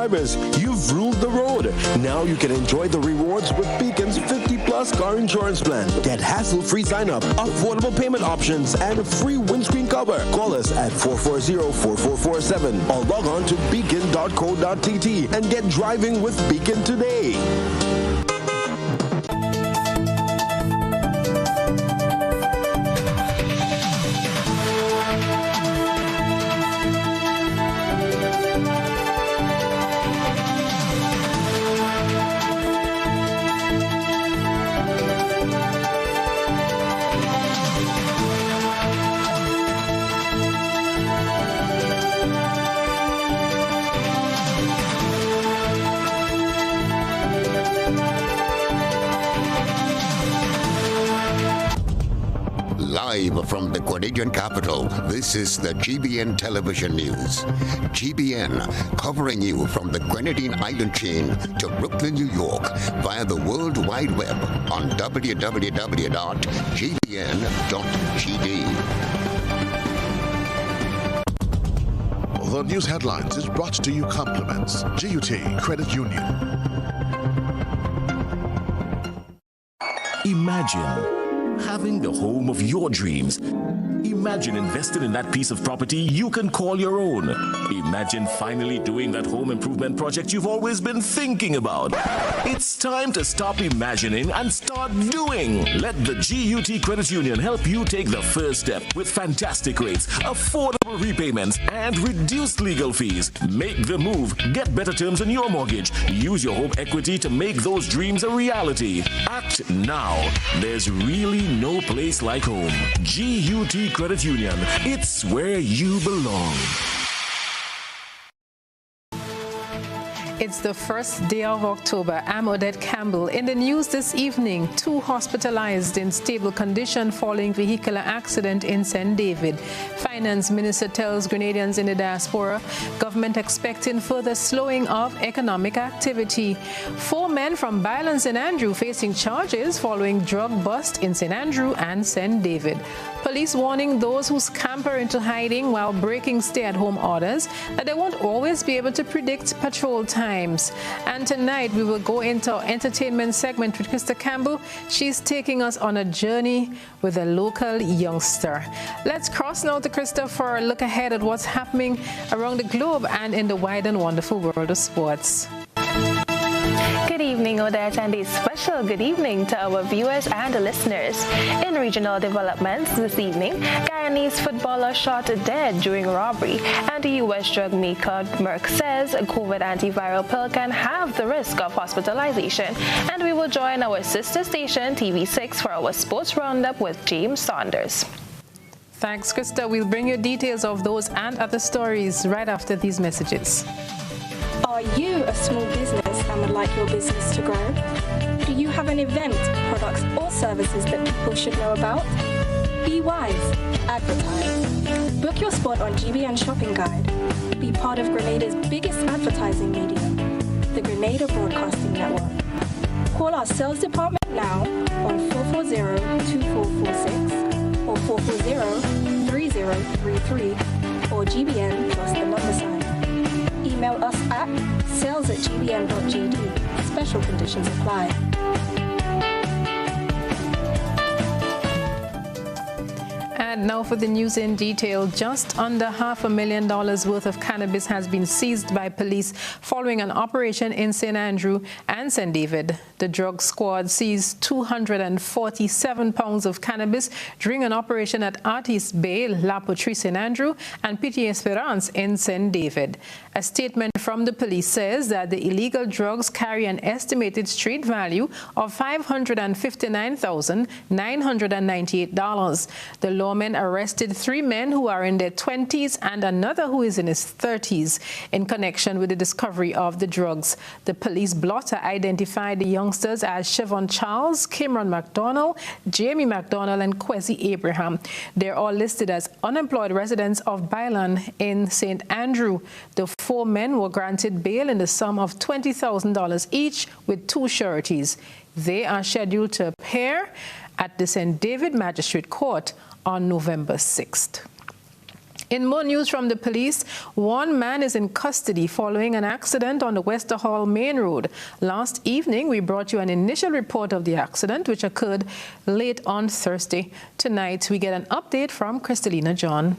drivers, you've ruled the road. Now you can enjoy the rewards with Beacon's 50-plus car insurance plan. Get hassle-free sign-up, affordable payment options, and a free windscreen cover. Call us at 440-4447 or log on to beacon.co.tt and get driving with Beacon today. Live from the Grenadian capital, this is the GBN television news. GBN, covering you from the Grenadine Island chain to Brooklyn, New York, via the World Wide Web on www.gbn.gd. The news headlines is brought to you compliments GUT Credit Union. Imagine having the home of your dreams. Imagine investing in that piece of property you can call your own. Imagine finally doing that home improvement project you've always been thinking about. It's time to stop imagining and start doing. Let the GUT Credit Union help you take the first step with fantastic rates, affordable repayments, and reduced legal fees. Make the move. Get better terms on your mortgage. Use your home equity to make those dreams a reality. Act now. There's really no place like home. GUT Credit Union. It's where you belong. It's the first day of October. I'm Odette Campbell. In the news this evening, 2 hospitalized in stable condition following vehicular accident in St. David. Finance Minister tells Grenadians in the diaspora, government expecting further slowing of economic activity. 4 men from Byron St. Andrew facing charges following drug bust in St. Andrew and St. David. Police warning those who scamper into hiding while breaking stay-at-home orders that they won't always be able to predict patrol times. And tonight we will go into our entertainment segment with Krista Campbell. She's taking us on a journey with a local youngster. Let's cross now to Krista for a look ahead at what's happening around the globe and in the wide and wonderful world of sports. Good evening, Odette, and a special good evening to our viewers and listeners. In regional developments this evening, Guyanese footballer shot dead during robbery, and the U.S. drug maker Merck says a COVID antiviral pill can have the risk of hospitalization. And we will join our sister station, TV6, for our sports roundup with James Saunders. Thanks, Krista. We'll bring you details of those and other stories right after these messages. Are you a small business and would like your business to grow? Do you have an event, products or services that people should know about? Be wise. Advertise. Book your spot on GBN Shopping Guide. Be part of Grenada's biggest advertising medium, the Grenada Broadcasting Network. Call our sales department now on 440-2446 or 440-3033 or GBN plus the number sign. Email us at sales@gbn.gd. Special conditions apply. And now for the news in detail. Just under $500,000 worth of cannabis has been seized by police following an operation in St. Andrew and St. David. The drug squad seized 247 pounds of cannabis during an operation at Artist Bay, La Poterie, St. Andrew, and Petit Esperance in St. David. A statement from the police says that the illegal drugs carry an estimated street value of $559,998. The lawmen arrested 3 men who are in their 20s and another who is in his 30s in connection with the discovery of the drugs. The police blotter identified the youngsters as Siobhan Charles, Cameron McDonald, Jamie McDonald, and Kwesi Abraham. They're all listed as unemployed residents of Bylan in St. Andrew. The 4 men were granted bail in the sum of $20,000 each with 2 sureties. They are scheduled to appear at the St. David Magistrate Court on November 6th. In more news from the police, one man is in custody following an accident on the Wester Hall Main Road. Last evening, we brought you an initial report of the accident, which occurred late on Thursday. Tonight, we get an update from Krista John.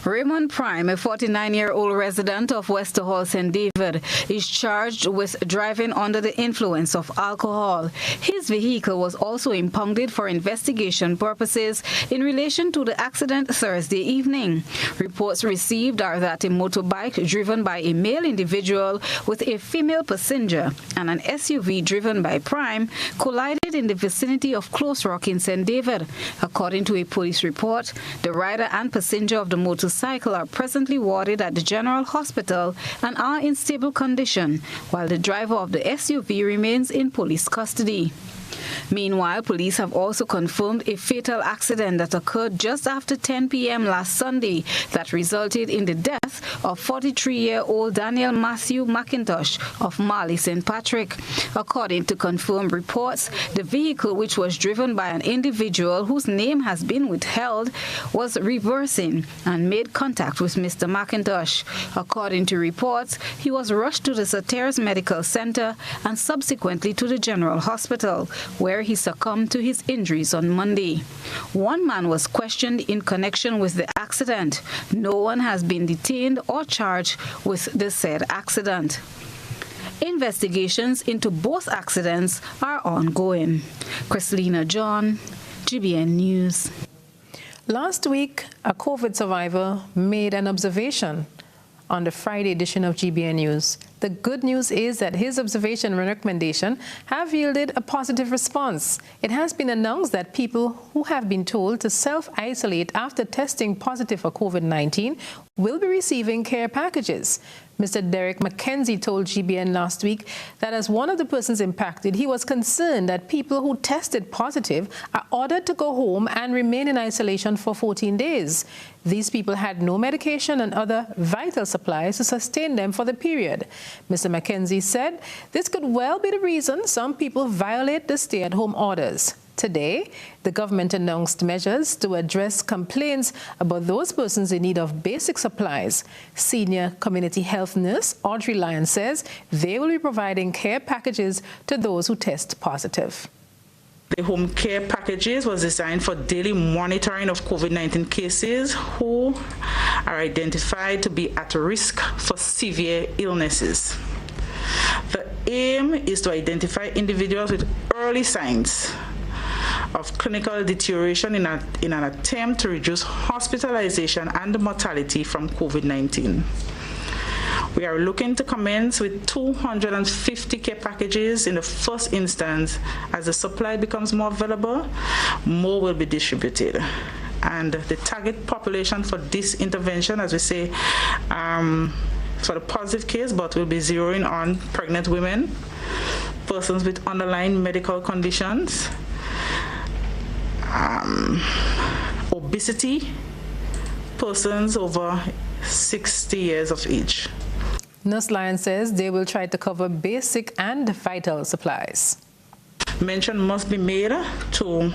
Raymond Prime, a 49-year-old resident of Wester Hall, St. David, is charged with driving under the influence of alcohol. His vehicle was also impounded for investigation purposes in relation to the accident Thursday evening. Reports received are that a motorbike driven by a male individual with a female passenger and an SUV driven by Prime collided in the vicinity of Close Rock in St. David. According to a police report, the rider and passenger of the motorcycle are presently warded at the General Hospital and are in stable condition, while the driver of the SUV remains in police custody. Meanwhile, police have also confirmed a fatal accident that occurred just after 10 p.m. last Sunday that resulted in the death of 43-year-old Daniel Matthew McIntosh of Marley St. Patrick. According to confirmed reports, the vehicle, which was driven by an individual whose name has been withheld, was reversing and made contact with Mr. McIntosh. According to reports, he was rushed to the Sateras Medical Center and subsequently to the General Hospital, where he succumbed to his injuries on Monday. One man was questioned in connection with the accident. No one has been detained or charged with the said accident. Investigations into both accidents are ongoing. Krista John, GBN News. Last week, a COVID survivor made an observation on the Friday edition of GBN News. The good news is that his observation and recommendation have yielded a positive response. It has been announced that people who have been told to self-isolate after testing positive for COVID-19 will be receiving care packages. Mr. Derek McKenzie told GBN last week that as one of the persons impacted, he was concerned that people who tested positive are ordered to go home and remain in isolation for 14 days. These people had no medication and other vital supplies to sustain them for the period. Mr. McKenzie said this could well be the reason some people violate the stay-at-home orders. Today, the government announced measures to address complaints about those persons in need of basic supplies. Senior community health nurse Audrey Lyon says they will be providing care packages to those who test positive. The home care packages was designed for daily monitoring of COVID-19 cases who are identified to be at risk for severe illnesses. The aim is to identify individuals with early signs of clinical deterioration in an attempt to reduce hospitalization and mortality from COVID-19. We are looking to commence with 250 care packages in the first instance. As the supply becomes more available, more will be distributed. And the target population for this intervention, as we say, for the positive case, but we'll be zeroing on pregnant women, persons with underlying medical conditions, obesity, persons over 60 years of age. Nurse Lyon says they will try to cover basic and vital supplies. Mention must be made to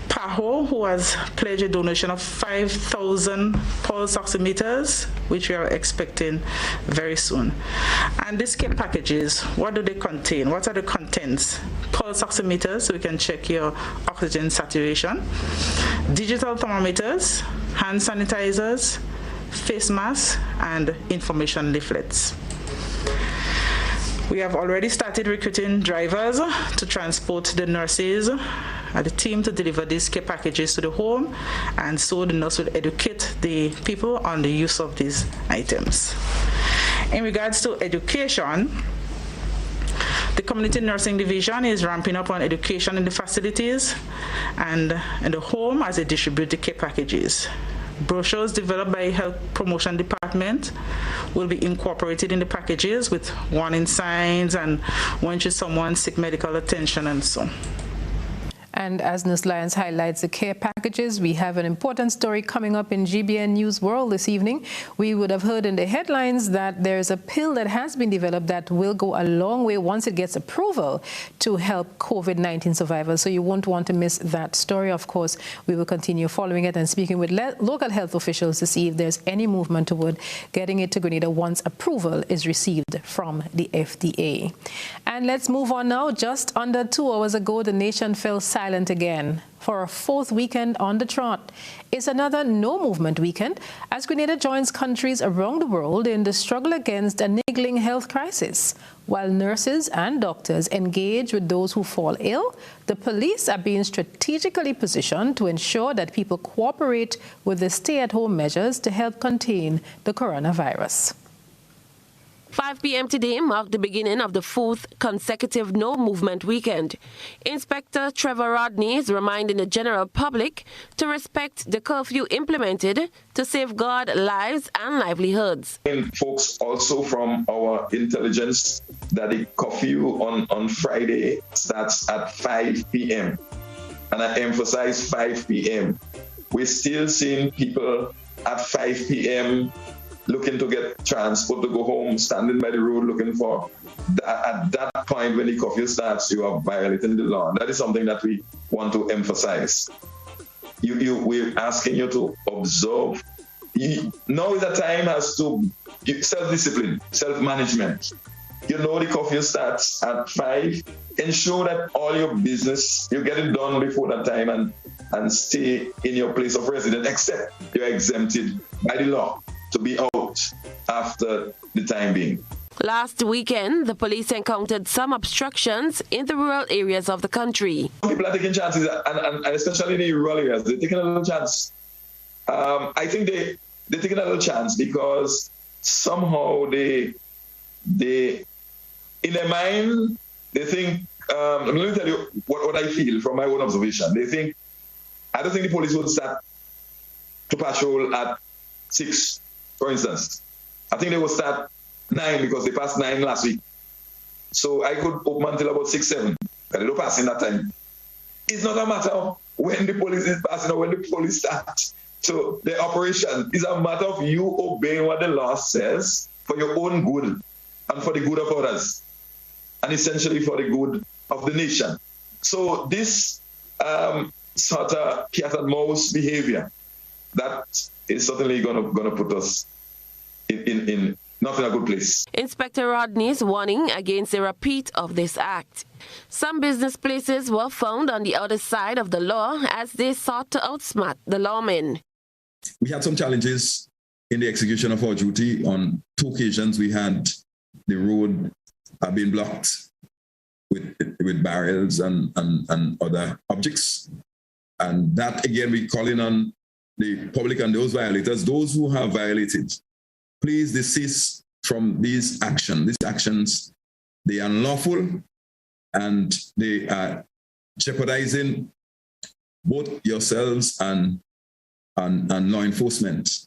PAHO, who has pledged a donation of 5,000 pulse oximeters, which we are expecting very soon. And these care packages, what do they contain? What are the contents? Pulse oximeters, so we can check your oxygen saturation, digital thermometers, hand sanitizers, face masks, and information leaflets. We have already started recruiting drivers to transport the nurses and the team to deliver these care packages to the home, and so the nurse will educate the people on the use of these items. In regards to education, the Community Nursing Division is ramping up on education in the facilities and in the home as they distribute the care packages. Brochures developed by Health Promotion Department will be incorporated in the packages with warning signs and when should someone seek medical attention and so on. And as Nurse Lyons highlights the care packages, we have an important story coming up in GBN News World this evening. We would have heard in the headlines that there's a pill that has been developed that will go a long way once it gets approval to help COVID-19 survivors. So you won't want to miss that story. Of course, we will continue following it and speaking with local health officials to see if there's any movement toward getting it to Grenada once approval is received from the FDA. And let's move on now. Just under 2 hours ago, the nation fell silent again for a fourth weekend on the trot. It's another no-movement weekend as Grenada joins countries around the world in the struggle against a niggling health crisis. While nurses and doctors engage with those who fall ill, the police are being strategically positioned to ensure that people cooperate with the stay-at-home measures to help contain the coronavirus. 5 p.m. today marked the beginning of the fourth consecutive no-movement weekend. Inspector Trevor Rodney is reminding the general public to respect the curfew implemented to safeguard lives and livelihoods. And folks also from our intelligence that the curfew on Friday starts at 5 p.m. And I emphasize 5 p.m. We're still seeing people at 5 p.m. looking to get transport to go home, standing by the road looking for. At that point, when the curfew starts, you are violating the law. And that is something that we want to emphasize. We're asking you to observe. Now is the time as to self-discipline, self-management. You know the curfew starts at 5. Ensure that all your business, you get it done before that time and stay in your place of residence, except you're exempted by the law to be out after the time being. Last weekend, the police encountered some obstructions in the rural areas of the country. People are taking chances, and especially in the rural areas, they're taking a little chance. I think they're taking a little chance because somehow they in their mind, they think, let me tell you what I feel from my own observation. They think, I don't think the police would start to patrol at 6, for instance. I think they will start 9 because they passed 9 last week. So I could open until about 6, 7. But they don't pass in that time. It's not a matter of when the police is passing or when the police starts. So the operation is a matter of you obeying what the law says for your own good and for the good of others, and essentially for the good of the nation. So this sort of cat and mouse behavior, that is certainly going to put us in not in a good place. Inspector Rodney is warning against a repeat of this act. Some business places were found on the other side of the law as they sought to outsmart the lawmen. We had some challenges in the execution of our duty. On 2 occasions, we had the road being blocked with barrels and other objects. And that, again, we're calling on the public and those violators, those who have violated, please desist from these actions. These actions, they are unlawful and they are jeopardizing both yourselves and law enforcement.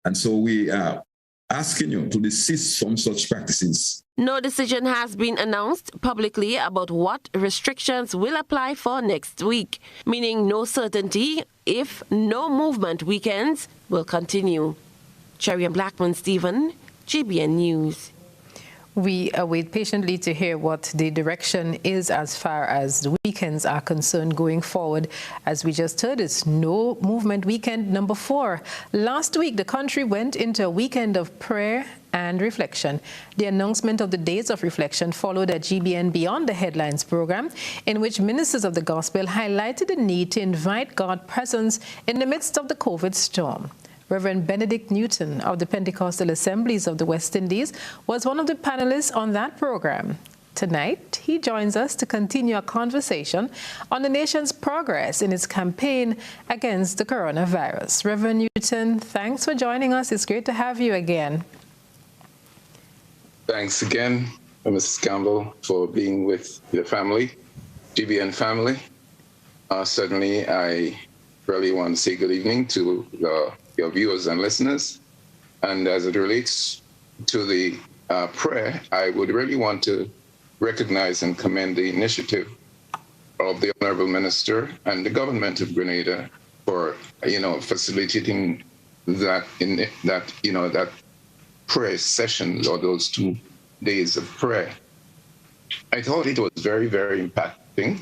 And so we are asking you to desist from such practices. No decision has been announced publicly about what restrictions will apply for next week, meaning no certainty if no movement weekends will continue. Cherry and Blackman Stephen, GBN News. We await patiently to hear what the direction is as far as the weekends are concerned going forward. As we just heard, it's no movement weekend number 4. Last week, the country went into a weekend of prayer and reflection. The announcement of the days of reflection followed a GBN Beyond the Headlines program in which ministers of the gospel highlighted the need to invite God's presence in the midst of the COVID storm. Reverend Benedict Newton of the Pentecostal Assemblies of the West Indies was one of the panelists on that program. Tonight, he joins us to continue a conversation on the nation's progress in its campaign against the coronavirus. Reverend Newton, thanks for joining us. It's great to have you again. Thanks again, Mrs. Campbell, for being with your family, GBN family. Certainly, I really want to say good evening to your viewers and listeners. And as it relates to the prayer, I would really want to recognize and commend the initiative of the Honorable Minister and the government of Grenada for, facilitating that that prayer sessions or those 2 days of prayer. I thought it was very, very impacting.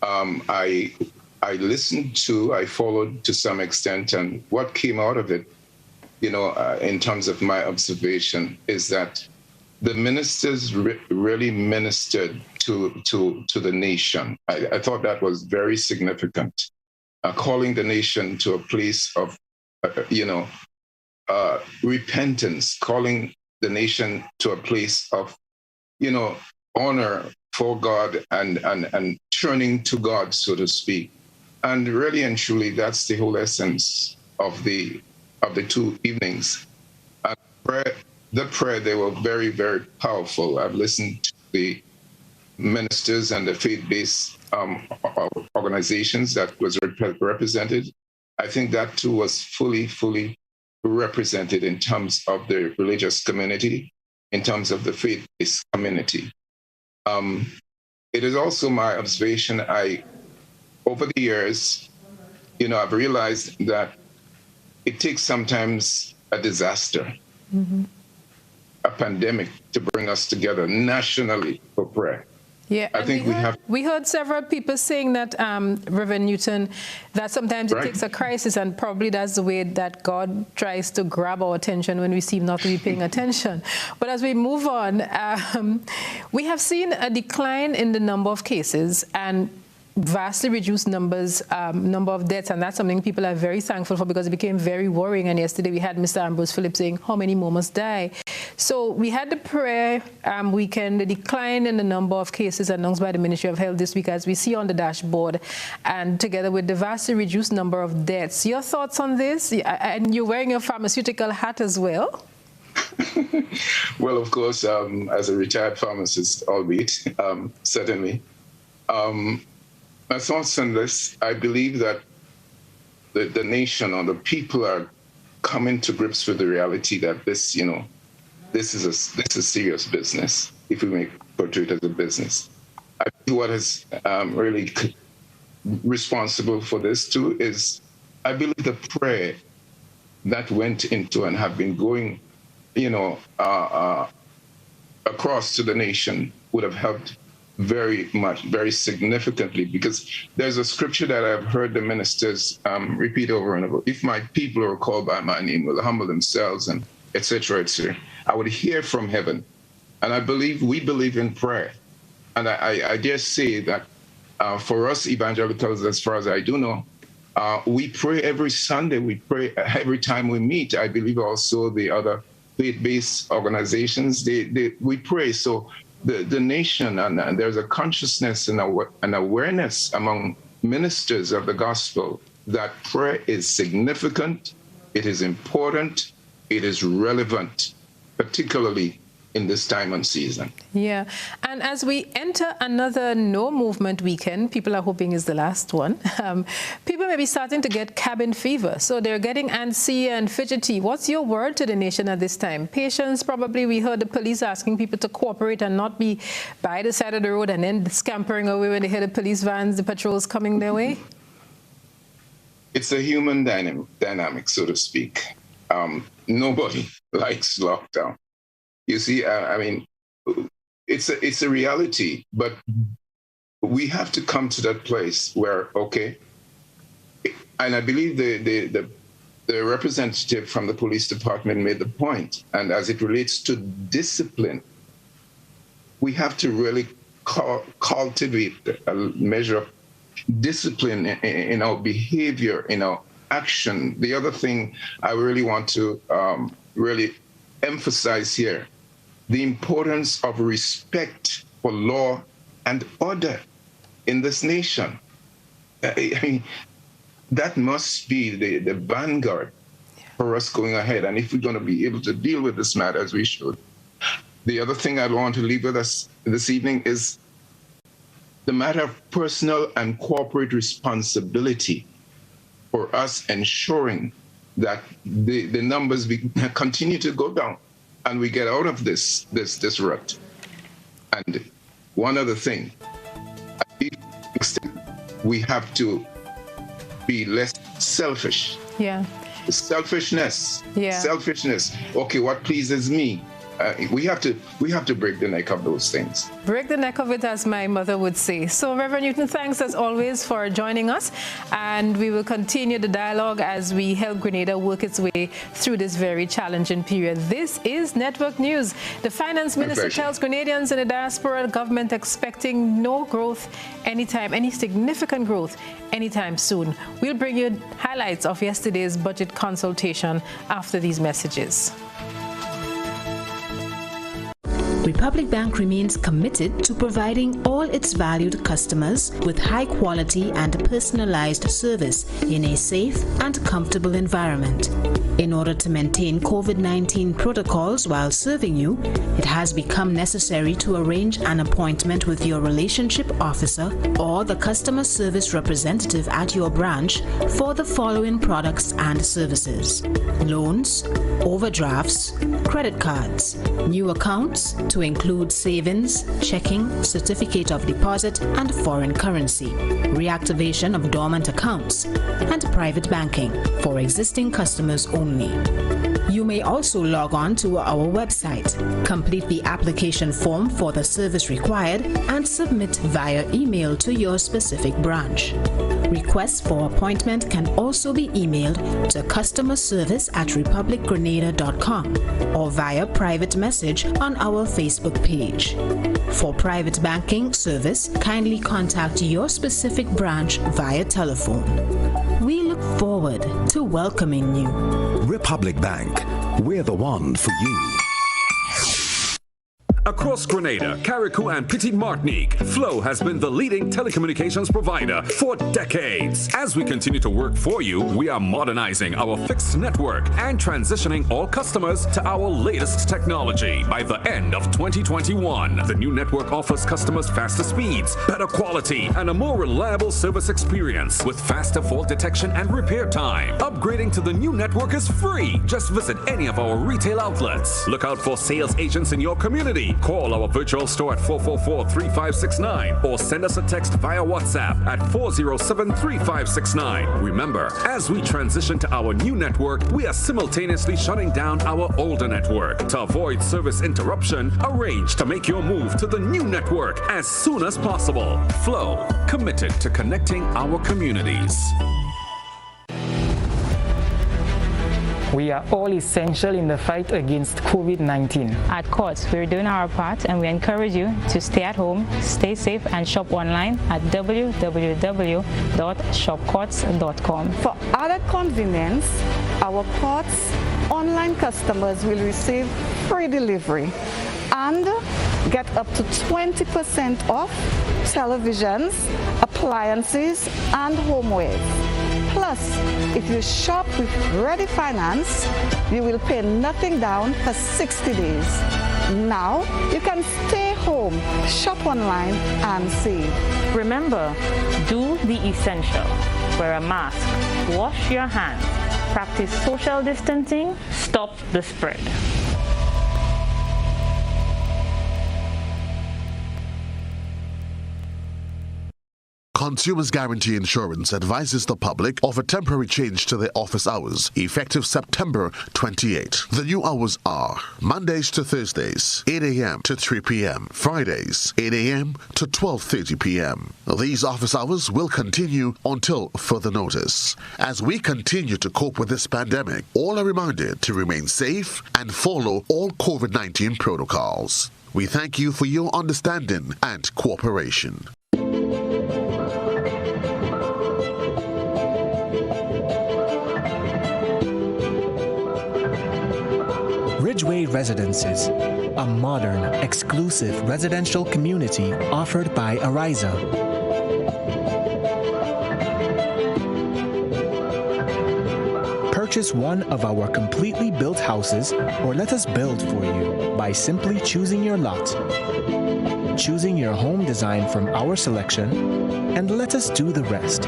I listened to, I followed to some extent, and what came out of it, in terms of my observation, is that the ministers really ministered to the nation. I thought that was very significant, calling the nation to a place of, repentance, calling the nation to a place of, honor for God and turning to God, so to speak. And really and truly, that's the whole essence of the 2 evenings. And the prayer, they were very, very powerful. I've listened to the ministers and the faith-based organizations that was represented. I think that too was fully represented in terms of the religious community, in terms of the faith-based community. It is also my observation, over the years, I've realized that it takes sometimes a disaster, a pandemic, to bring us together nationally for prayer. Yeah, I think we heard several people saying that, Reverend Newton, that sometimes it takes a crisis, and probably that's the way that God tries to grab our attention when we seem not to be paying attention. But as we move on, we have seen a decline in the number of cases and vastly reduced number of deaths, and that's something people are very thankful for, because it became very worrying. And yesterday we had Mr. Ambrose Phillips saying, how many more must die? So we had the prayer weekend, the decline in the number of cases announced by the Ministry of Health this week, as we see on the dashboard, and together with the vastly reduced number of deaths. Your thoughts on this? And you're wearing a pharmaceutical hat as well. Well, of course, as a retired pharmacist, albeit, certainly. My thoughts on this, I believe that the nation or the people are coming to grips with the reality that this is serious business, if we may portray it as a business. I think what is really responsible for this too is, I believe, the prayer that went into and have been going, across to the nation would have helped very much, very significantly, because there's a scripture that I've heard the ministers repeat over and over. If my people who are called by my name will humble themselves, and et cetera, I would hear from heaven. And we believe in prayer. And I dare say that for us evangelicals, as far as I do know, we pray every Sunday, we pray every time we meet. I believe also the other faith-based organizations, we pray. So the nation, and there's a consciousness and an awareness among ministers of the gospel that prayer is significant, it is important, it is relevant, particularly in this time and season. Yeah, and as we enter another No Movement weekend, people are hoping is the last one, people may be starting to get cabin fever, so they're getting antsy and fidgety. What's your word to the nation at this time? Patience, probably. We heard the police asking people to cooperate and not be by the side of the road and then scampering away when they hear the police vans, the patrols coming their way. It's a human dynamic, so to speak. Nobody likes lockdown. You see, it's a reality, but we have to come to that place where, okay, and I believe the representative from the police department made the point, and as it relates to discipline, we have to really cultivate a measure of discipline in our behavior, in our action. The other thing I really want to really emphasize here, the importance of respect for law and order in this nation. I mean, that must be the vanguard for us going ahead. And if we're going to be able to deal with this matter as we should. The other thing I want to leave with us this evening is the matter of personal and corporate responsibility for us ensuring that the numbers continue to go down and we get out of this rut. And one other thing, extent, we have to be less selfish. Yeah. Selfishness. Yeah. Selfishness. Okay, what pleases me? We have to break the neck of those things. Break the neck of it, as my mother would say. So, Reverend Newton, thanks as always for joining us, and we will continue the dialogue as we help Grenada work its way through this very challenging period. This is Network News. The Finance Minister tells Grenadians in the diaspora government expecting no growth anytime, any significant growth anytime soon. We'll bring you highlights of yesterday's budget consultation after these messages. Republic Bank remains committed to providing all its valued customers with high quality and personalized service in a safe and comfortable environment. In order to maintain COVID-19 protocols while serving you, it has become necessary to arrange an appointment with your relationship officer or the customer service representative at your branch for the following products and services: loans, overdrafts, credit cards, new accounts to include savings, checking, certificate of deposit, and foreign currency, reactivation of dormant accounts, and private banking for existing customers only. You may also log on to our website, complete the application form for the service required, and submit via email to your specific branch. Requests for appointment can also be emailed to customerservice@republicgrenada.com or via private message on our Facebook page. For private banking service, kindly contact your specific branch via telephone. We look forward to welcoming you. Republic Bank, we're the one for you. Across Grenada, Carriacou, and Petite Martinique, Flow has been the leading telecommunications provider for decades. As we continue to work for you, we are modernizing our fixed network and transitioning all customers to our latest technology. By the end of 2021, the new network offers customers faster speeds, better quality, and a more reliable service experience with faster fault detection and repair time. Upgrading to the new network is free. Just visit any of our retail outlets. Look out for sales agents in your community. Call our virtual store at 444-3569 or send us a text via WhatsApp at 407-3569. Remember, as we transition to our new network, we are simultaneously shutting down our older network. To avoid service interruption, arrange to make your move to the new network as soon as possible. Flow, committed to connecting our communities. We are all essential in the fight against COVID-19. At Courts, we're doing our part, and we encourage you to stay at home, stay safe, and shop online at www.shopcourts.com. For added convenience, our Courts online customers will receive free delivery and get up to 20% off televisions, appliances, and homewares. Plus, if you shop with Ready Finance, you will pay nothing down for 60 days. Now, you can stay home, shop online, and save. Remember, do the essential. Wear a mask, wash your hands, practice social distancing, stop the spread. Consumers Guarantee Insurance advises the public of a temporary change to their office hours, effective September 28. The new hours are Mondays to Thursdays, 8 a.m. to 3 p.m., Fridays, 8 a.m. to 12:30 p.m. These office hours will continue until further notice. As we continue to cope with this pandemic, all are reminded to remain safe and follow all COVID-19 protocols. We thank you for your understanding and cooperation. Ridgeway Residences, a modern, exclusive residential community offered by Ariza. Purchase one of our completely built houses or let us build for you by simply choosing your lot, choosing your home design from our selection, and let us do the rest.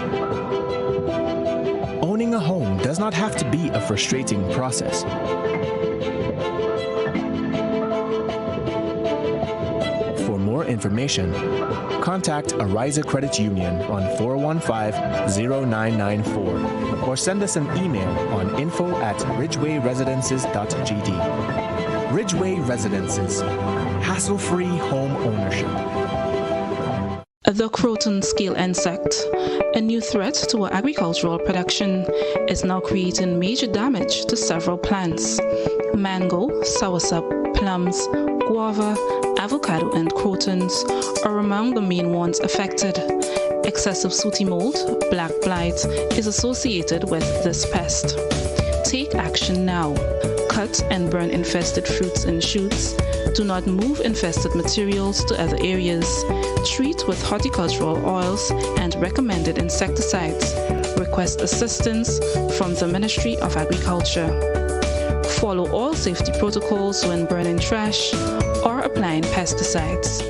Owning a home does not have to be a frustrating process. more information, contact Ariza Credit Union on 415-0994 or send us an email on info@ridgewayresidences.gd. Ridgeway Residences, hassle-free home ownership. The croton scale insect, a new threat to our agricultural production, is now creating major damage to several plants. Mango, soursop, plums, guava, avocado, and crotons are among the main ones affected. Excessive sooty mold, black blight, is associated with this pest. Take action now. Cut and burn infested fruits and shoots. Do not move infested materials to other areas. Treat with horticultural oils and recommended insecticides. Request assistance from the Ministry of Agriculture. Follow all safety protocols when burning trash or applying pesticides.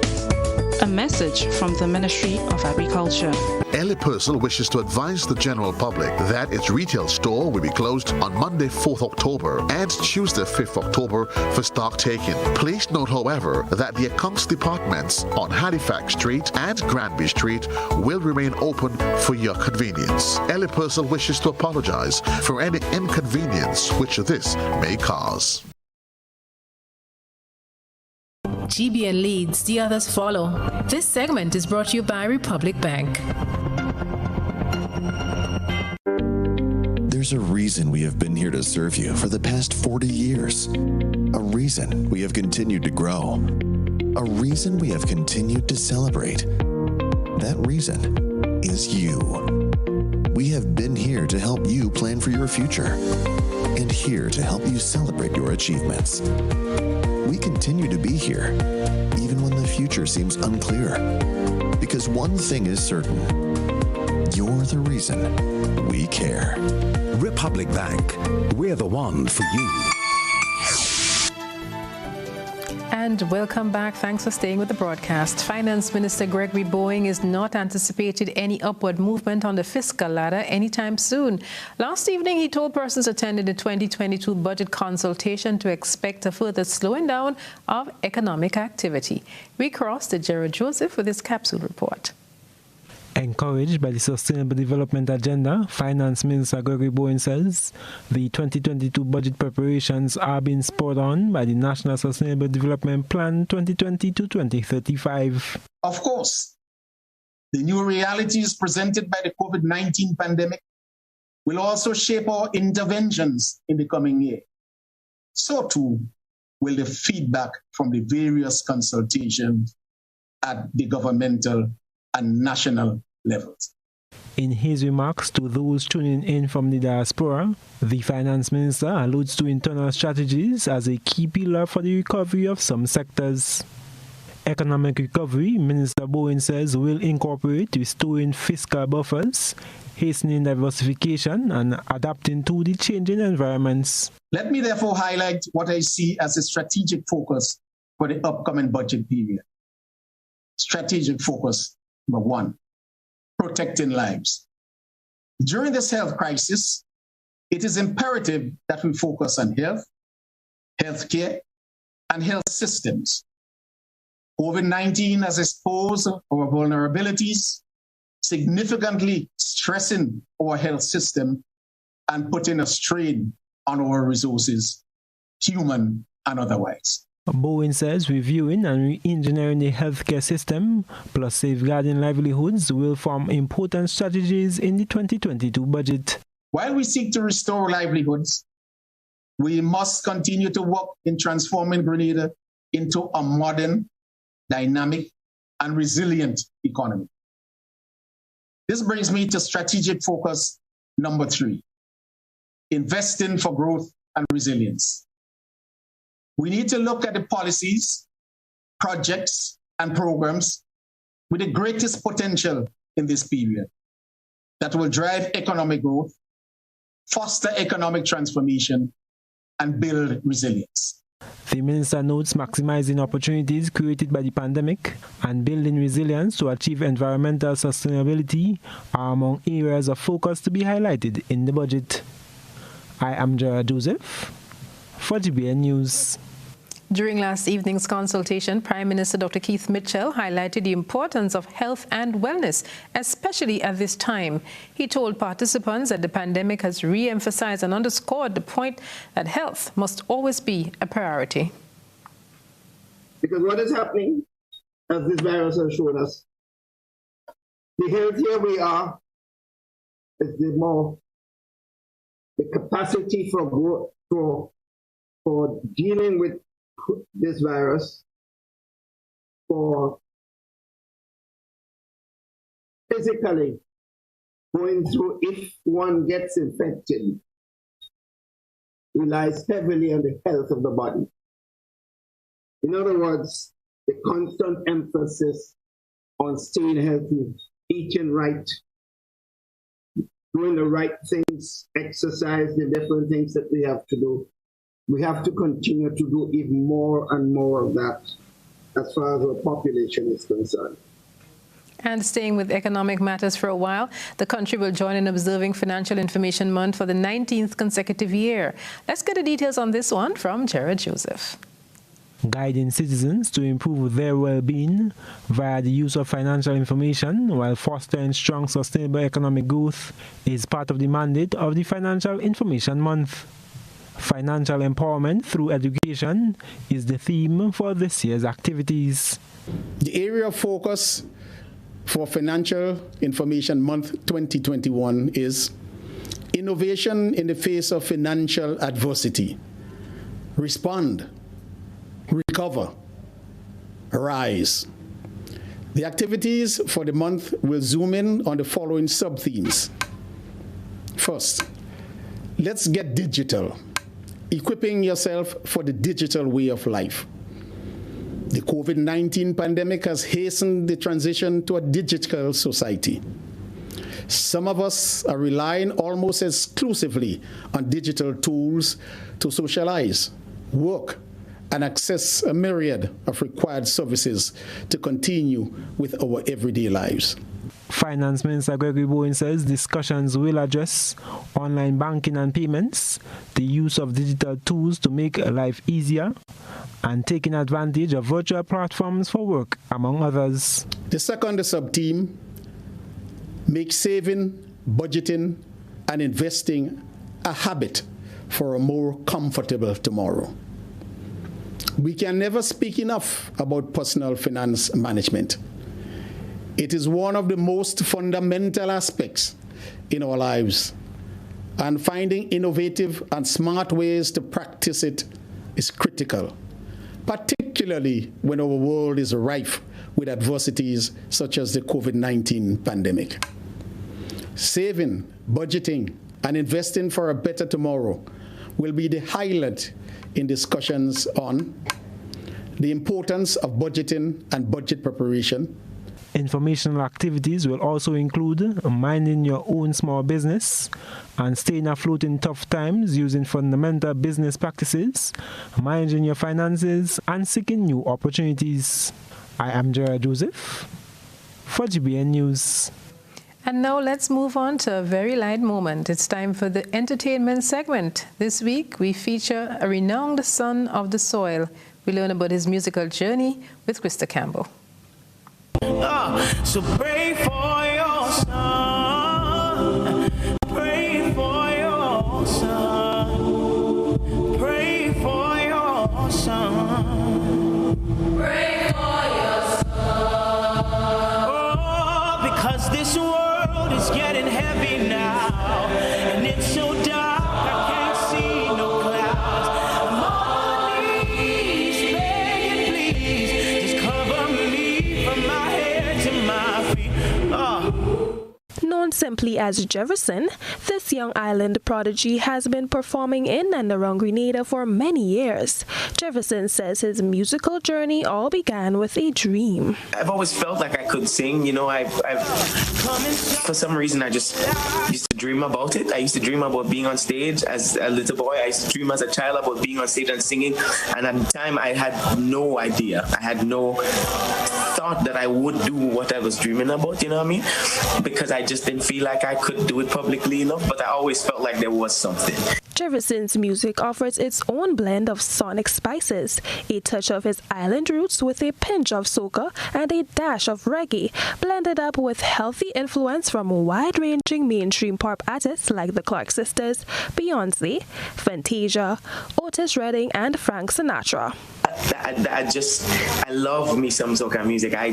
A message from the Ministry of Agriculture. Ellie Purcell wishes to advise the general public that its retail store will be closed on Monday 4th October and Tuesday 5th October for stock taking. Please note, however, that the accounts departments on Halifax Street and Granby Street will remain open for your convenience. Ellie Purcell wishes to apologize for any inconvenience which this may cause. GBN leads, the others follow. This segment is brought to you by Republic Bank. There's a reason we have been here to serve you for the past 40 years. A reason we have continued to grow. A reason we have continued to celebrate. That reason is you. We have been here to help you plan for your future and here to help you celebrate your achievements. We continue to be here, even when the future seems unclear. Because one thing is certain, you're the reason we care. Republic Bank, we're the one for you. And welcome back. Thanks for staying with the broadcast. Finance Minister Gregory Boeing is not anticipated any upward movement on the fiscal ladder anytime soon. Last evening, he told persons attending the 2022 budget consultation to expect a further slowing down of economic activity. We cross to Gerald Joseph with his capsule report. Encouraged by the Sustainable Development Agenda, Finance Minister Gregory Boeing says the 2022 budget preparations are being spurred on by the National Sustainable Development Plan 2020 to 2035. Of course, the new realities presented by the COVID-19 pandemic will also shape our interventions in the coming year. So too will the feedback from the various consultations at the governmental and national levels. In his remarks to those tuning in from the diaspora, the finance minister alludes to internal strategies as a key pillar for the recovery of some sectors. Economic recovery, Minister Boeing says, will incorporate restoring fiscal buffers, hastening diversification, and adapting to the changing environments. Let me therefore highlight what I see as a strategic focus for the upcoming budget period. Strategic focus. Number one, protecting lives. During this health crisis, it is imperative that we focus on health, healthcare, and health systems. COVID-19 has exposed our vulnerabilities, significantly stressing our health system and putting a strain on our resources, human and otherwise. Boeing says reviewing and re-engineering the healthcare system, plus safeguarding livelihoods, will form important strategies in the 2022 budget. While we seek to restore livelihoods, we must continue to work in transforming Grenada into a modern, dynamic, and resilient economy. This brings me to strategic focus number 3, investing for growth and resilience. We need to look at the policies, projects, and programs with the greatest potential in this period that will drive economic growth, foster economic transformation, and build resilience. The minister notes maximizing opportunities created by the pandemic and building resilience to achieve environmental sustainability are among areas of focus to be highlighted in the budget. I am Gerald Joseph for GBN News. During last evening's consultation, Prime Minister Dr. Keith Mitchell highlighted the importance of health and wellness, especially at this time. He told participants that the pandemic has re-emphasized and underscored the point that health must always be a priority. Because what is happening, as this virus has shown us, the healthier we are, is the more the capacity for growth, for dealing with this virus, for physically going through, if one gets infected, relies heavily on the health of the body. In other words, the constant emphasis on staying healthy, eating right, doing the right things, exercise, the different things that we have to do. We have to continue to do even more and more of that as far as our population is concerned. And staying with economic matters for a while, the country will join in observing Financial Information Month for the 19th consecutive year. Let's get the details on this one from Jared Joseph. Guiding citizens to improve their well-being via the use of financial information while fostering strong, sustainable economic growth is part of the mandate of the Financial Information Month. Financial empowerment through education is the theme for this year's activities. The area of focus for Financial Information Month 2021 is innovation in the face of financial adversity. Respond, recover, rise. The activities for the month will zoom in on the following sub-themes. First, let's get digital, equipping yourself for the digital way of life. The COVID-19 pandemic has hastened the transition to a digital society. Some of us are relying almost exclusively on digital tools to socialize, work, and access a myriad of required services to continue with our everyday lives. Finance Minister Gregory Bowen says discussions will address online banking and payments, the use of digital tools to make life easier, and taking advantage of virtual platforms for work, among others. The second sub-theme, make saving, budgeting, and investing a habit for a more comfortable tomorrow. We can never speak enough about personal finance management. It is one of the most fundamental aspects in our lives, and finding innovative and smart ways to practice it is critical, particularly when our world is rife with adversities such as the COVID-19 pandemic. Saving, budgeting, and investing for a better tomorrow will be the highlight in discussions on the importance of budgeting and budget preparation. Informational activities will also include minding your own small business and staying afloat in tough times using fundamental business practices, managing your finances, and seeking new opportunities. I am Jared Joseph for GBN News. And now let's move on to a very light moment. It's time for the entertainment segment. This week we feature a renowned son of the soil. We learn about his musical journey with Krista Campbell. So pray for your son. Pray for your son. Pray for your son. Pray for your son. Oh, because this world is getting heavy now, and it's so dark I can't see no clouds. I'm on my knees begging, please, just cover me from my head to my feet. Known simply as Jefferson, this young island prodigy has been performing in and around Grenada for many years. Jefferson says his musical journey all began with a dream. I've always felt like I could sing, you know. I've for some reason I just used to dream about it. I used to dream about being on stage as a little boy. I used to dream as a child about being on stage and singing, and at the time I had no idea. I had no thought that I would do what I was dreaming about, you know what I mean? Because I just didn't feel like I could do it publicly enough, but I always felt like there was something. Jefferson's music offers its own blend of sonic spices, a touch of his island roots with a pinch of soca and a dash of reggae, blended up with healthy influence from wide-ranging mainstream pop artists like the Clark Sisters, Beyonce, Fantasia, Otis Redding, and Frank Sinatra. I love me some soca music. I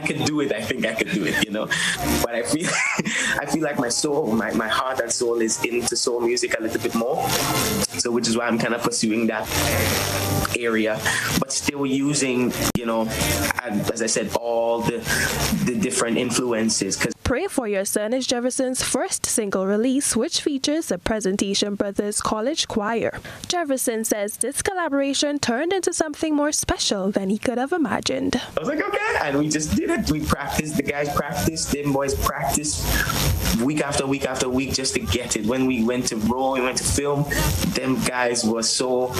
could do it. I think I could do it, But I feel like my soul, my heart and soul is into soul music a little bit more. So which is why I'm kind of pursuing that area, but still using, as I said, all the different influences. Pray for Your Son is Jefferson's first single release, which features the Presentation Brothers College Choir. Jefferson says this collaboration turned into something more special than he could have imagined. I was like, okay, and we just did it. We practiced, the guys practiced, them boys practiced week after week after week just to get it. When we went to roll, we went to film, them guys were so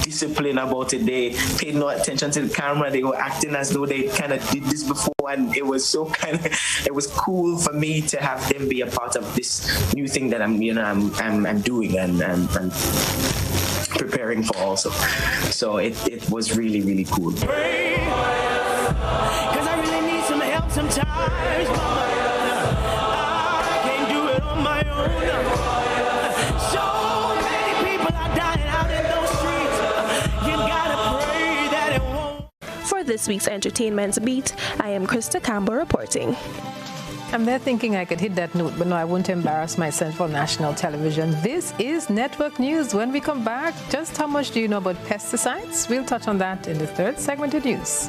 disciplined about it. They paid no attention to the camera. They were acting as though they kind of did this before, and it was so it was cool for me to have them be a part of this new thing that I'm doing and preparing for also. So it was really, really cool. Cause I really need some help sometimes, mama. I can't do it on my own. So many people are dying out in those streets. You gotta pray that it won't. For this week's Entertainment Beat, I am Krista Campbell reporting. I'm there thinking I could hit that note, but no, I won't embarrass myself on national television. This is Network News. When we come back, just how much do you know about pesticides? We'll touch on that in the third segment of news.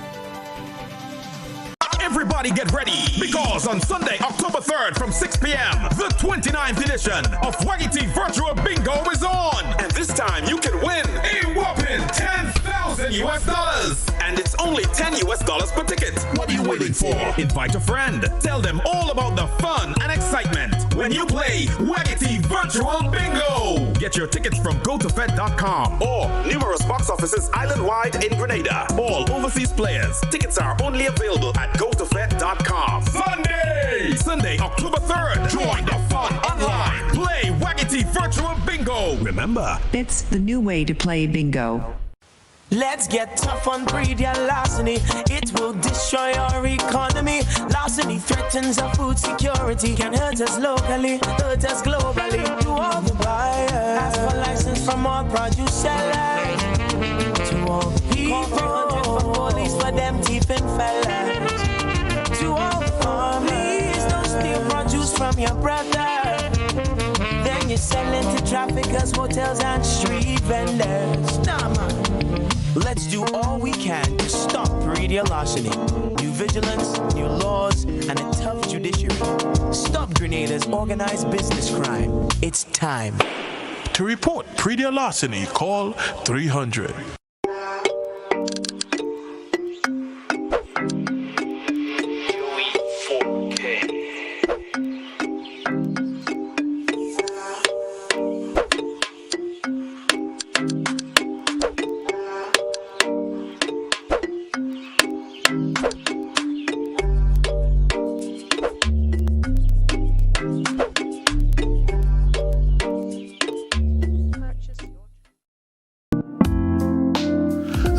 Everybody get ready, because on Sunday, October 3rd from 6 p.m., the 29th edition of Waggity Virtual Bingo is on. And this time you can win a whopping $10,000. And it's only $10 per ticket. What are you waiting for? Invite a friend. Tell them all about the fun and excitement when you play Waggity Virtual Bingo. Get your tickets from gotofed.com or numerous box offices island-wide in Grenada. All overseas players. Tickets are only available at gotofed.com. Sunday, October 3rd. Join the fun online. Play Waggity Virtual Bingo. Remember, it's the new way to play bingo. Let's get tough on greed and larceny. It will destroy our economy. Larceny threatens our food security. Can hurt us locally, hurt us globally. To all the buyers, ask for license from all produce sellers. To all the people, 300 for police for them thieving fellas. To all the farmers, don't steal produce from your brother. Then you sell it to traffickers, hotels and street vendors. Nah, man. Let's do all we can to stop radio larceny. New vigilance, new laws, and a tough judiciary. Stop Grenada's organized business crime. It's time. To report radio larceny, call 300.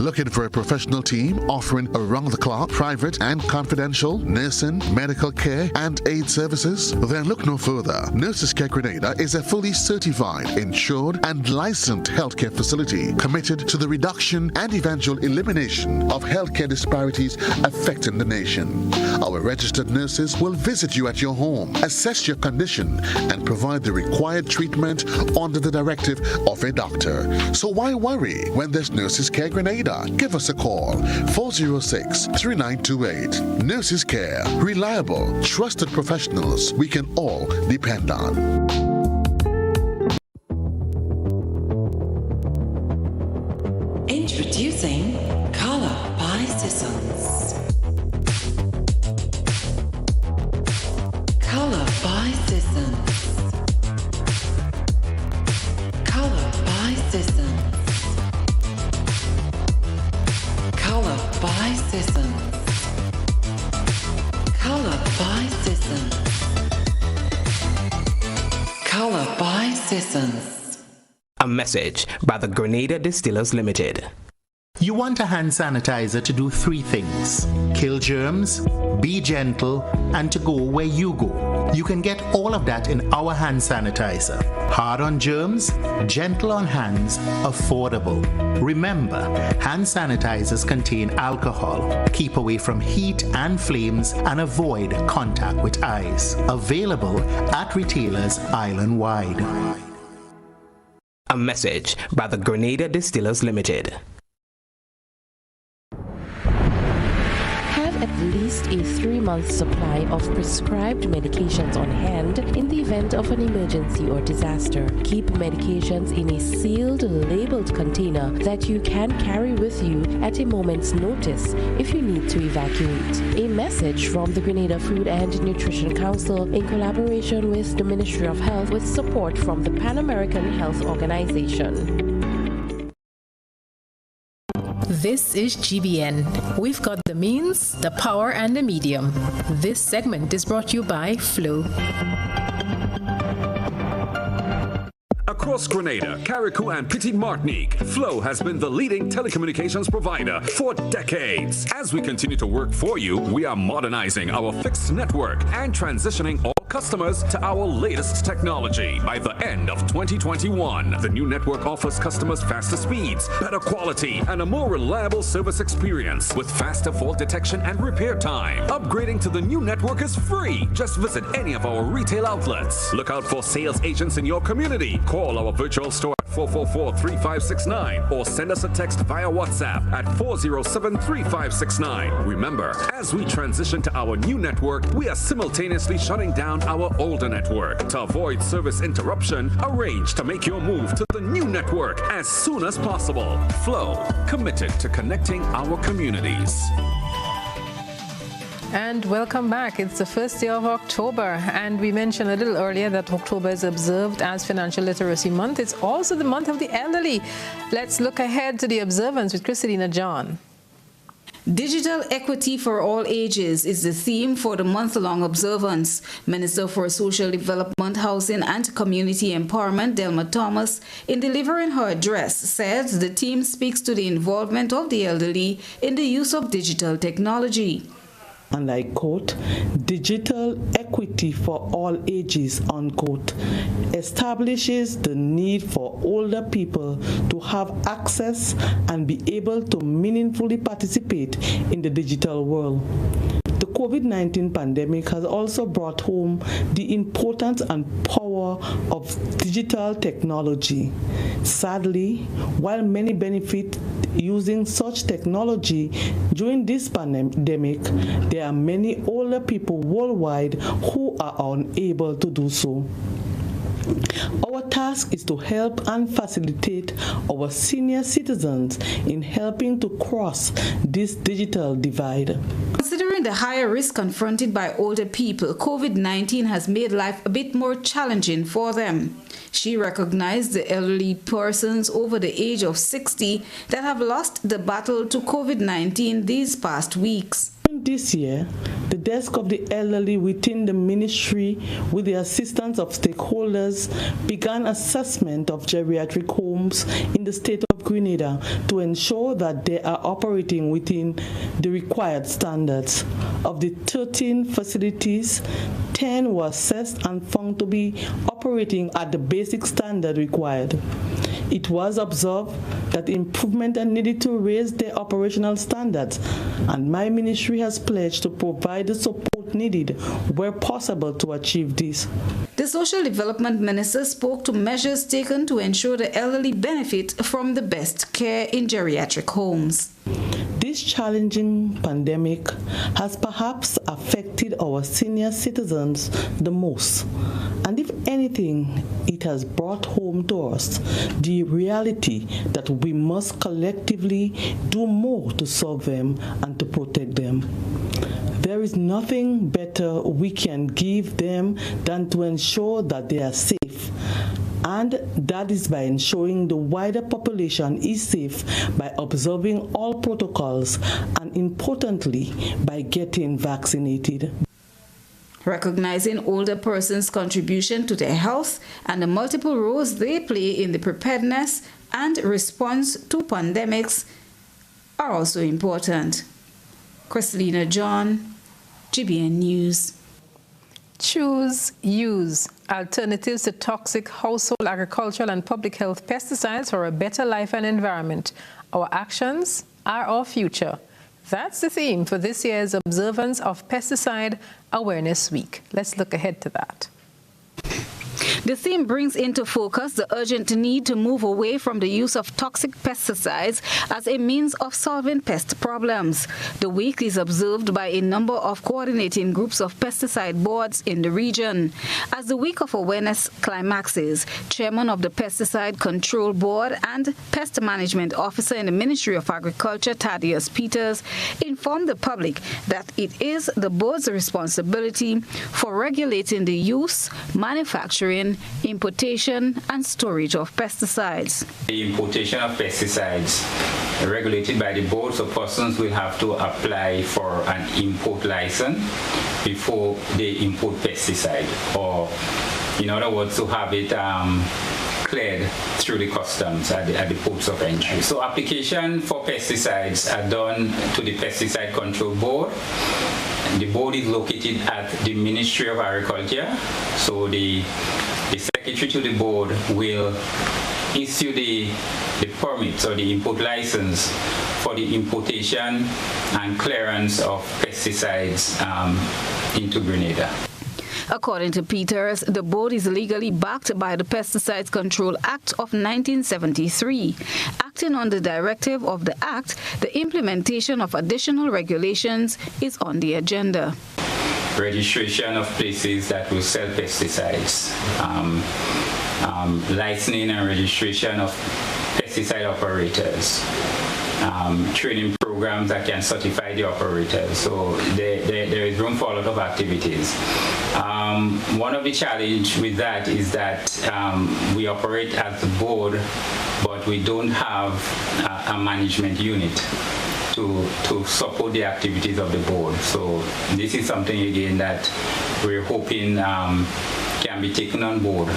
Looking for a professional team offering around-the-clock, private and confidential nursing, medical care, and aid services? Then look no further. Nurses Care Grenada is a fully certified, insured, and licensed healthcare facility committed to the reduction and eventual elimination of healthcare disparities affecting the nation. Our registered nurses will visit you at your home, assess your condition, and provide the required treatment under the directive of a doctor. So why worry when there's Nurses Care Grenada? Give us a call, 406-3928. Nurses Care, reliable, trusted professionals we can all depend on. Introducing Color by Sissons. Color by Sissons. Color by Sissons. Color by Sissons. Color by Sissons. Sissons. Color by Sissons. A message by the Grenada Distillers Limited. You want a hand sanitizer to do 3 things: kill germs, be gentle, and to go where you go. You can get all of that in our hand sanitizer. Hard on germs, gentle on hands, affordable. Remember, hand sanitizers contain alcohol. Keep away from heat and flames and avoid contact with eyes. Available at retailers island-wide. A message by the Grenada Distillers Limited. At least a 3-month supply of prescribed medications on hand in the event of an emergency or disaster. Keep medications in a sealed, labeled container that you can carry with you at a moment's notice if you need to evacuate. A message from the Grenada Food and Nutrition Council in collaboration with the Ministry of Health with support from the Pan American Health Organization. This is GBN. We've got the means, the power, and the medium. This segment is brought to you by Flow. Across Grenada, Carriacou, and Petite Martinique, Flow has been the leading telecommunications provider for decades. As we continue to work for you, we are modernizing our fixed network and transitioning all customers to our latest technology. By the end of 2021, the new network offers customers faster speeds, better quality, and a more reliable service experience with faster fault detection and repair time. Upgrading to the new network is free. Just visit any of our retail outlets. Look out for sales agents in your community. Call our virtual store at 444-3569 or send us a text via WhatsApp at 407-3569. Remember, as we transition to our new network, we are simultaneously shutting down our older network. To avoid service interruption, arrange to make your move to the new network as soon as possible. Flow, committed to connecting our communities. And welcome back. It's the first day of October, and we mentioned a little earlier that October is observed as Financial Literacy Month. It's also the month of the elderly. Let's look ahead to the observance with Christina John. Digital equity for all ages is the theme for the month-long observance. Minister for Social Development, Housing and Community Empowerment, Delma Thomas, in delivering her address, said the theme speaks to the involvement of the elderly in the use of digital technology. And I quote, "Digital equity for all ages," unquote, establishes the need for older people to have access and be able to meaningfully participate in the digital world. The COVID-19 pandemic has also brought home the importance and power of digital technology. Sadly, while many benefit using such technology during this pandemic, there are many older people worldwide who are unable to do so. Our task is to help and facilitate our senior citizens in helping to cross this digital divide. Considering the higher risk confronted by older people, COVID-19 has made life a bit more challenging for them. She recognized the elderly persons over the age of 60 that have lost the battle to COVID-19 these past weeks. This year, the desk of the elderly within the ministry, with the assistance of stakeholders, began assessment of geriatric homes in the state of Grenada to ensure that they are operating within the required standards. Of the 13 facilities, 10 were assessed and found to be operating at the basic standard required. It was observed that improvement are needed to raise their operational standards, and my ministry has pledged to provide the support needed where possible to achieve this. The Social Development Minister spoke to measures taken to ensure the elderly benefit from the best care in geriatric homes. This challenging pandemic has perhaps affected our senior citizens the most, and if anything, it has brought home to us the reality that we must collectively do more to serve them and to protect them. There is nothing better we can give them than to ensure that they are safe. And that is by ensuring the wider population is safe by observing all protocols and, importantly, by getting vaccinated. recognizing older persons' contribution to their health and the multiple roles they play in the preparedness and response to pandemics are also important. Krista John, GBN News. Choose, use alternatives to toxic household, agricultural and public health pesticides for a better life and environment. Our actions are our future. That's the theme for this year's observance of Pesticide Awareness Week. Let's look ahead to that. The theme brings into focus the urgent need to move away from the use of toxic pesticides as a means of solving pest problems. The week is observed by a number of coordinating groups of pesticide boards in the region. As the Week of Awareness climaxes, Chairman of the Pesticide Control Board and Pest Management Officer in the Ministry of Agriculture, Thaddeus Peters, informed the public that it is the board's responsibility for regulating the use, manufacturing, importation and storage of pesticides. The importation of pesticides regulated by the board, so persons will have to apply for an import license before they import pesticide, or in other words, to have it cleared through the customs at the ports of entry. So application for pesticides are done to the Pesticide Control Board. The board is located at the Ministry of Agriculture, so the secretary to the board will issue the permits or the import license for the importation and clearance of pesticides into Grenada. According to Peters, the board is legally backed by the Pesticides Control Act of 1973. Acting on the directive of the Act, the implementation of additional regulations is on the agenda. Registration of places that will sell pesticides, licensing and registration of pesticide operators, training programs that can certify the operators. So there is room for a lot of activities. One of the challenges with that is that we operate as a board, but we don't have a management unit to support the activities of the board. So this is something again that we're hoping can be taken on board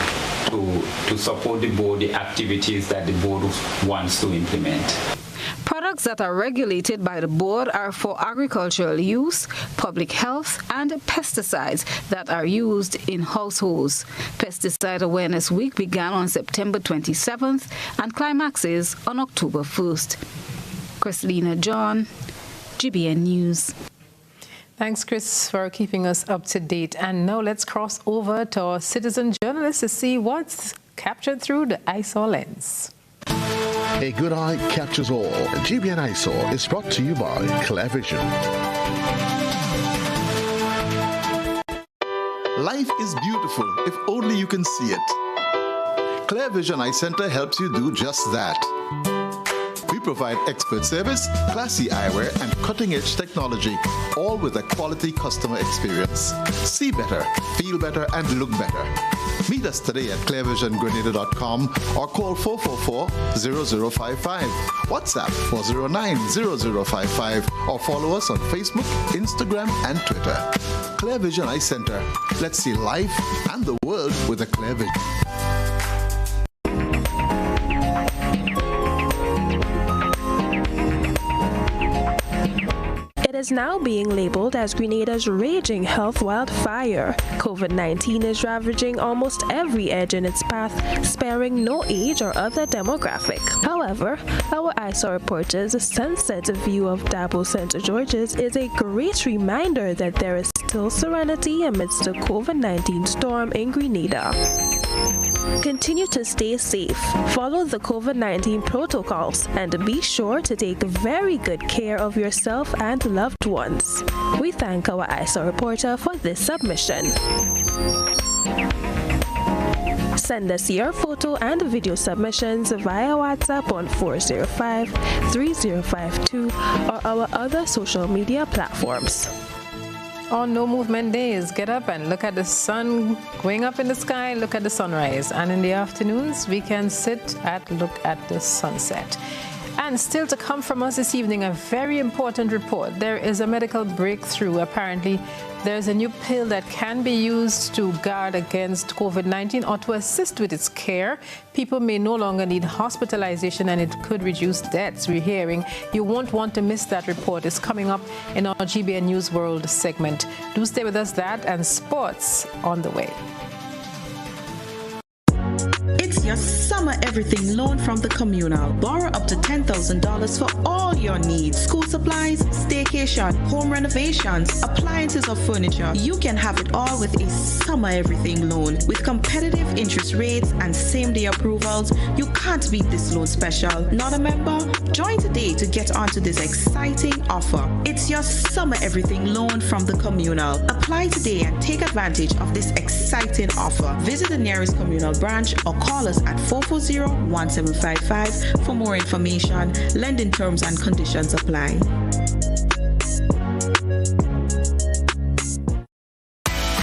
to support the board, the activities that the board wants to implement. Products that are regulated by the board are for agricultural use, public health, and pesticides that are used in households. Pesticide Awareness Week began on September 27th and climaxes on October 1st. Krista John, GBN News. Thanks, Chris, for keeping us up to date. And now let's cross over to our citizen journalists to see what's captured through the eyesore lens. A good eye captures all. GBN Eyesore is brought to you by Clear Vision. Life is beautiful if only you can see it. Clear Vision Eye Center helps you do just that. We provide expert service, classy eyewear, and cutting-edge technology, all with a quality customer experience. See better, feel better, and look better. Meet us today at clearvisiongrenada.com or call 444-0055, WhatsApp 409-0055, or follow us on Facebook, Instagram, and Twitter. Clear Vision Eye Center. Let's see life and the world with a clear vision. It is now being labeled as Grenada's raging health wildfire. COVID-19 is ravaging almost every edge in its path, sparing no age or other demographic. However, our eyesore reporter's sunset view of Dabo St. George's is a great reminder that there is still serenity amidst the COVID-19 storm in Grenada. Continue to stay safe, follow the COVID-19 protocols, and be sure to take very good care of yourself and loved ones. We thank our eyesore reporter for this submission. Send us your photo and video submissions via WhatsApp on 405-3052 or our other social media platforms. On no movement days, get up and look at the sun going up in the sky, look at the sunrise. And in the afternoons, we can sit and look at the sunset. And still to come from us this evening, a very important report. There is a medical breakthrough. Apparently, there's a new pill that can be used to guard against COVID-19 or to assist with its care. People may no longer need hospitalization and it could reduce deaths. We're hearing. You won't want to miss that report. It's coming up in our GBN News World segment. Do stay with us. That and sports on the way. It's your summer everything loan from the Communal. Borrow up to $10,000 for all your needs. School supplies, staycation, home renovations, appliances or furniture. You can have it all with a summer everything loan. With competitive interest rates and same-day approvals, you can't beat this loan special. Not a member? Join today to get onto this exciting offer. It's your summer everything loan from the Communal. Apply today and take advantage of this exciting offer. Visit the nearest Communal branch or call us at 440-1755 for more information. Lending terms and conditions apply.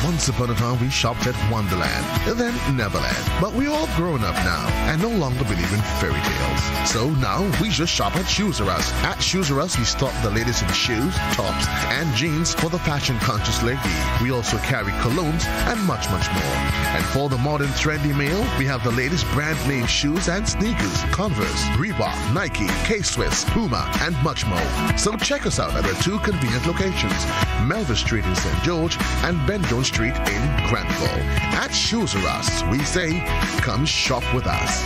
Once upon a time, we shopped at Wonderland, then Neverland. But we're all grown up now and no longer believe in fairy tales. So now we just shop at Shoes R Us. At Shoes R Us, we stock the latest in shoes, tops, and jeans for the fashion-conscious lady. We also carry colognes and much, much more. And for the modern trendy male, we have the latest brand-name shoes and sneakers, Converse, Reebok, Nike, K-Swiss, Puma, and much more. So check us out at our two convenient locations, Melville Street in St. George and Ben Jones Street in Granville. At Shoes R Us, we say, come shop with us.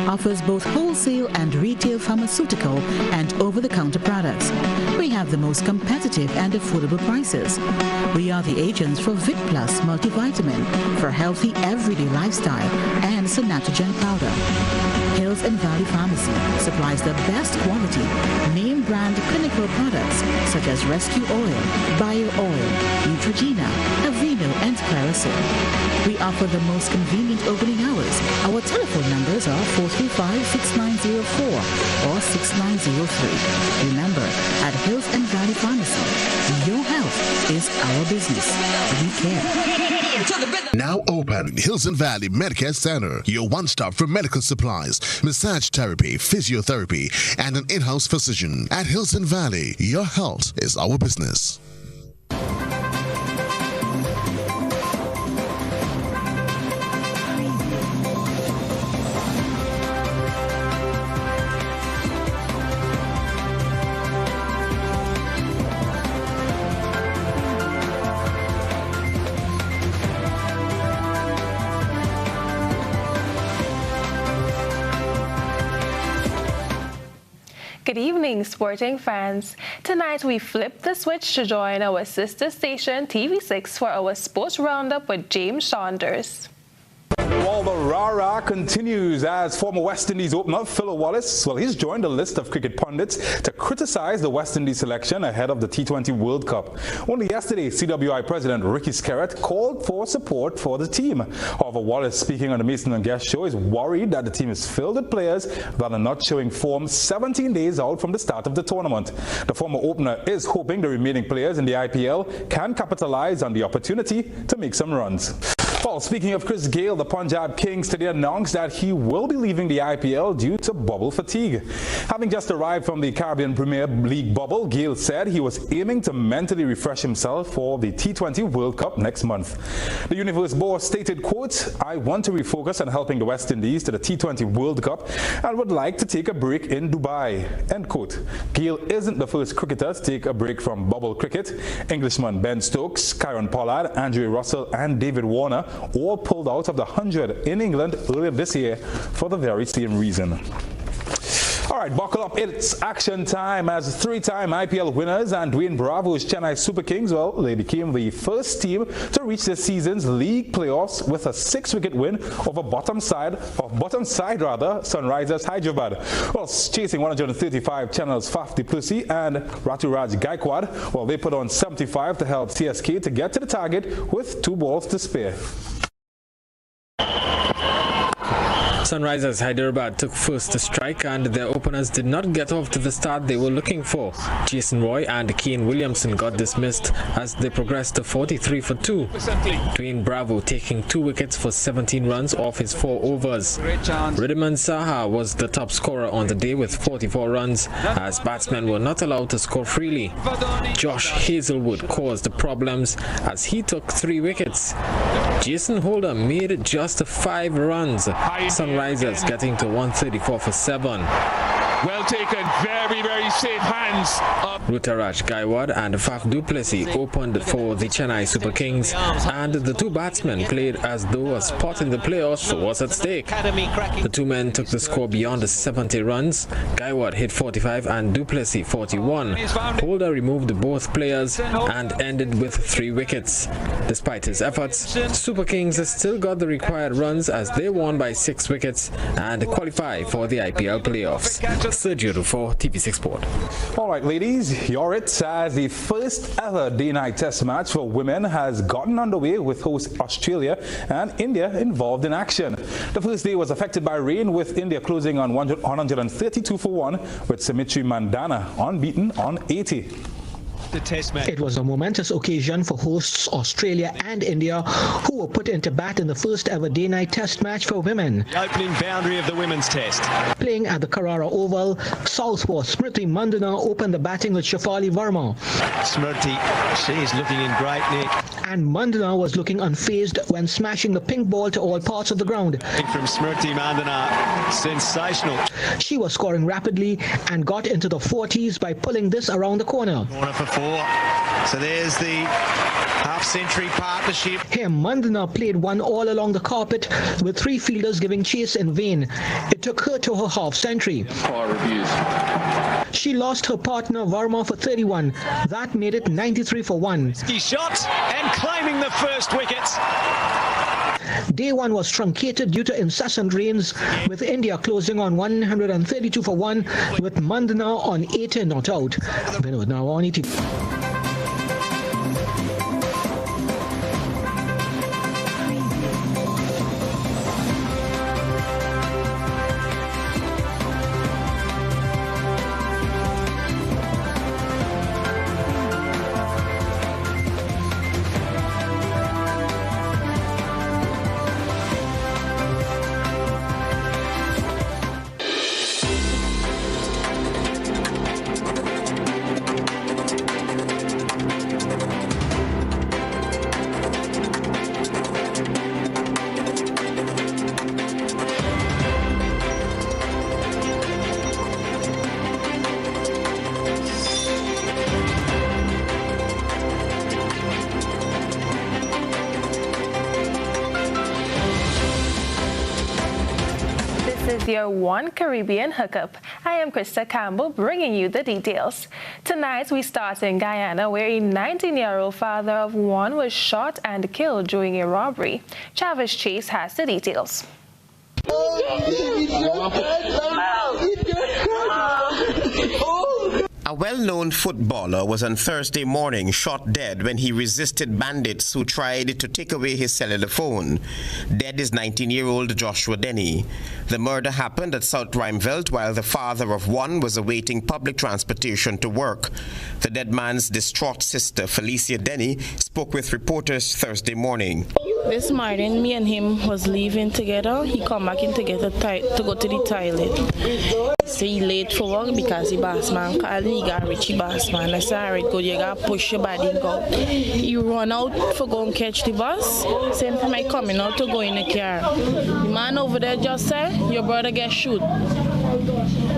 Offers both wholesale and retail pharmaceutical and over-the-counter products. We have the most competitive and affordable prices. We are the agents for Vit Plus multivitamin for healthy everyday lifestyle and Sonatogen powder. Hills and Valley Pharmacy supplies the best quality, name brand clinical products such as Rescue Oil, Bio Oil, Neutrogena, Aveeno, and Clarisil. We offer the most convenient opening hours. Our telephone numbers are 435-6904 or 6903. Remember, at Hills and Valley Pharmacy, your health is our business. We care. Now open Hills and Valley Medicare Center, your one-stop for medical supplies, massage therapy, physiotherapy, and an in-house physician. At Hills and Valley, your health is our business. Good evening, sporting fans. Tonight we flip the switch to join our sister station TV6 for our sports roundup with James Saunders. Well, the rah-rah continues as former West Indies opener Phil Wallace, well, he's joined a list of cricket pundits to criticize the West Indies selection ahead of the T20 World Cup. Only yesterday, CWI President Ricky Skerritt called for support for the team. However, Wallace, speaking on the Mason and Guest show, is worried that the team is filled with players that are not showing form 17 days out from the start of the tournament. The former opener is hoping the remaining players in the IPL can capitalize on the opportunity to make some runs. Well, speaking of Chris Gayle, the Punjab Kings today announced that he will be leaving the IPL due to bubble fatigue. Having just arrived from the Caribbean Premier League bubble, Gayle said he was aiming to mentally refresh himself for the T20 World Cup next month. The Universe boss stated, quote, "I want to refocus on helping the West Indies to the T20 World Cup and would like to take a break in Dubai," end quote. Gayle isn't the first cricketer to take a break from bubble cricket. Englishmen Ben Stokes, Kieron Pollard, Andre Russell and David Warner all pulled out of the 100 in England earlier this year for the very same reason. All right, buckle up. It's action time as three-time IPL winners and Dwayne Bravo's Chennai Super Kings, well, they became the first team to reach this season's league playoffs with a 6-wicket win over bottom side, Sunrisers Hyderabad. Well, chasing 135 Channel's Faf du Plessis and Raturaj Gaikwad, well, they put on 75 to help CSK to get to the target with 2 balls to spare. Sunrisers Hyderabad took first to strike and their openers did not get off to the start they were looking for. Jason Roy and Kane Williamson got dismissed as they progressed to 43 for 2. Dwayne Bravo taking 2 wickets for 17 runs off his 4 overs. Riddiman Saha was the top scorer on the day with 44 runs as batsmen were not allowed to score freely. Josh Hazelwood caused problems as he took 3 wickets. Jason Holder made just 5 runs. Sunrisers getting to 134 for 7. Well taken, very, very safe hands. Raturaj Gaikwad and Faf du Plessis opened for the Chennai Super Kings, and the 2 batsmen played as though a spot in the playoffs was at stake. The 2 men took the score beyond 70 runs. Gaikwad hit 45 and du Plessis 41. Holder removed both players and ended with 3 wickets. Despite his efforts, Super Kings still got the required runs as they won by 6 wickets and qualify for the IPL playoffs. Sergio Rufo, TV6 Sport. All right, ladies, you're it as the first ever day-night test match for women has gotten underway with host Australia and India involved in action. The first day was affected by rain with India closing on 132 for 1 with Simitri Mandana unbeaten on 80. The test match. It was a momentous occasion for hosts Australia and India, who were put into bat in the first ever day-night test match for women. The opening boundary of the women's test. Playing at the Carrara Oval, Southpaw Smriti Mandana opened the batting with Shafali Verma. Smriti, she is looking in great nick. And Mandana was looking unfazed when smashing the pink ball to all parts of the ground. From Smriti Mandana, sensational. She was scoring rapidly and got into the 40s by pulling this around the corner. Corner for 4. So there's the half-century partnership. Here, Mandana played one all along the carpet with 3 fielders giving chase in vain. It took her to her half-century. She lost her partner Verma for 31. That made it 93 for 1. He shot and claiming the first wickets. Day 1 was truncated due to incessant rains, with India closing on 132 for 1 with Mandana on 80 not out. Vinod Nawani. Your One Caribbean Hookup. I am Krista Campbell bringing you the details. Tonight we start in Guyana where a 19-year-old father of 1 was shot and killed during a robbery. Travis Chase has the details. A well-known footballer was on Thursday morning shot dead when he resisted bandits who tried to take away his cellular phone. Dead is 19-year-old Joshua Denny. The murder happened at South Rheinveld while the father of 1 was awaiting public transportation to work. The dead man's distraught sister, Felicia Denny, spoke with reporters Thursday morning. This morning, me and him was leaving together. He come back in to go to the toilet. So he late for work because the boss man called me. He got Richie boss man. I said, all right, good, you got to push your body and go. He run out for go and catch the bus. Same time I coming out to go in the car. The man over there just said, your brother get shoot.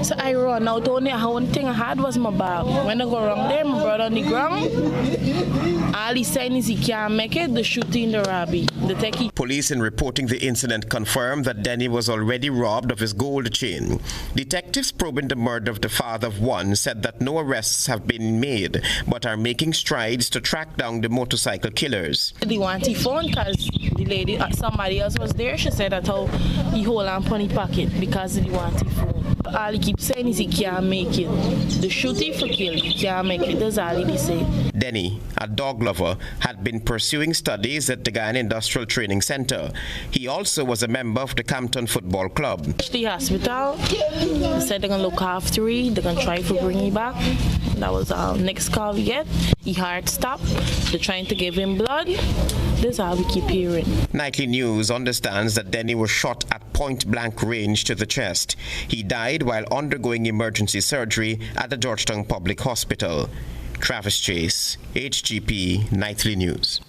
So I run out. Only thing I had was my bag. When I go around there, my brother on the ground. All he saying is he can't make it. The shooting, the robbery, the techie. Police in reporting the incident confirmed that Denny was already robbed of his gold chain. Detectives probing the murder of the father of one said that no arrests have been made, but are making strides to track down the motorcycle killers. They want his phone because the lady, somebody else was there. She said that how he hold on pony pocket because he want his phone. All he keeps saying is he can't make it. The shooting for kill, he can't make it. That's all he say. Denny, a dog lover, had been pursuing studies at the GBN Industrial Training Center. He also was a member of the Campton Football Club. The hospital, they said they're going to look after him. They're going to try to bring him back. That was our next call we get. His heart stopped. They're trying to give him blood. That's all we keep hearing. Nightly News understands that Denny was shot at point-blank range to the chest. He died while undergoing emergency surgery at the Georgetown Public Hospital. Travis Chase, HGP Nightly News.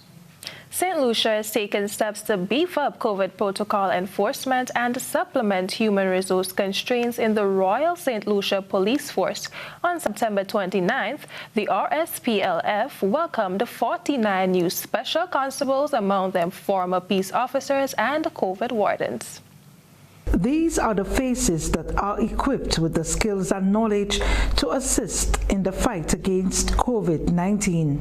St. Lucia has taken steps to beef up COVID protocol enforcement and supplement human resource constraints in the Royal St. Lucia Police Force. On September 29th, the RSPLF welcomed 49 new special constables, among them former peace officers and COVID wardens. These are the faces that are equipped with the skills and knowledge to assist in the fight against COVID-19.